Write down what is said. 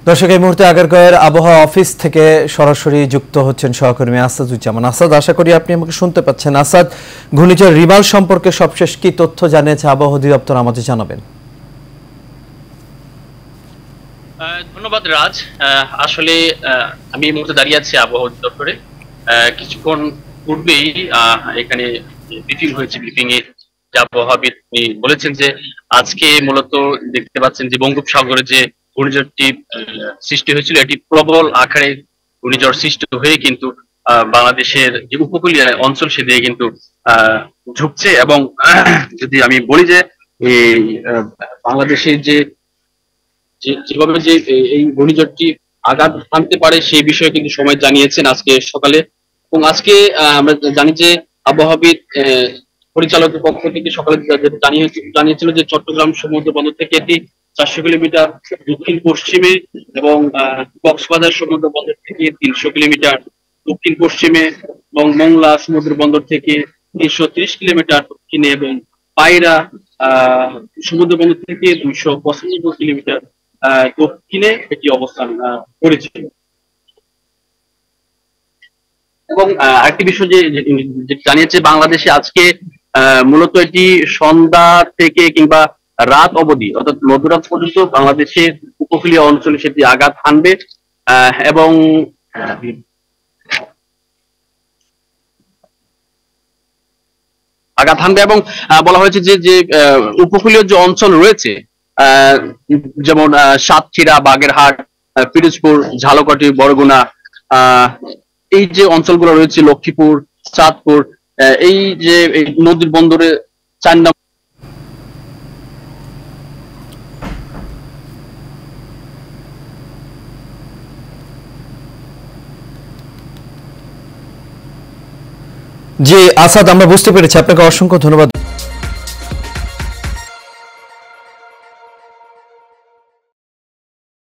দর্শক, এই মুহূর্তে আগারগাঁওয়ের আবহাওয়া অফিস থেকে সরাসরি যুক্ত হচ্ছেন সহকর্মী আসাদুজ্জামান। আসাদ, আশা করি আপনি আমাকে শুনতে পাচ্ছেন। আসাদ, ঘূর্ণিঝড় রিমাল সম্পর্কে সবশেষ কি তথ্য জানিয়েছে আবহাওয়া অধিদপ্তর আমাদের জানাবেন। ধন্যবাদ রাজ। আসলে আমি এই মুহূর্তে দাঁড়িয়ে আছি আবহাওয়া অধিদপ্তরে। কিছুক্ষণ পূর্বেই এখানে ব্রিফিং হয়েছে। ব্রিফিং এ আবহাওয়াবিদ বলেছেন যে আজকে মূলত দেখতে পাচ্ছেন যে বঙ্গোপসাগরে যে ঘূর্ণিঝড়টি সৃষ্টি হয়েছিল এটি প্রবল আকারে ঘূর্ণিঝড় সৃষ্টি হয়ে কিন্তু বাংলাদেশের যে উপকূলীয় অঞ্চল সেদিকে কিন্তু ঝুঁকছে। এবং যদি আমি বলি যে এই বাংলাদেশের যেভাবে যে এই ঘূর্ণিঝড়টি আঘাত আনতে পারে সেই বিষয়ে কিন্তু সময় জানিয়েছেন আজকে সকালে। এবং আজকে আমরা জানি যে আবহাওয়াবিদ পরিচালকের পক্ষ থেকে সকালে জানিয়েছিল যে চট্টগ্রাম সমুদ্র বন্দর থেকে এটি 400 কিলোমিটার দক্ষিণ পশ্চিমে এবং কক্সবাজার সমুদ্র বন্দর থেকে 300 কিলোমিটার দক্ষিণ পশ্চিমে এবং মংলা সমুদ্র বন্দর থেকে 330 কিলোমিটার দক্ষিণে এবং পায়রা সমুদ্র বন্দর থেকে 295 কিলোমিটার দক্ষিণে এটি অবস্থান করেছে। এবং আরেকটি বিষয় যে জানিয়েছে বাংলাদেশে আজকে মূলত এটি সন্ধ্যা থেকে কিংবা রাত অবধি অর্থাৎ মধ্যরাত পর্যন্ত বাংলাদেশের উপকূলীয় অঞ্চলে সেটি আঘাত হানবে এবং বলা হয়েছে যে উপকূলীয় যে অঞ্চল রয়েছে যেমন সাতক্ষীরা, বাগেরহাট, পিরোজপুর, ঝালকাঠি, বরগুনা, এই যে অঞ্চলগুলো রয়েছে, লক্ষ্মীপুর, চাঁদপুর, এই যে নদীর বন্দরে 4 নম্বর জি আসাদ, আমরা বুঝতে পেরেছি। আপনাকে অসংখ্য ধন্যবাদ।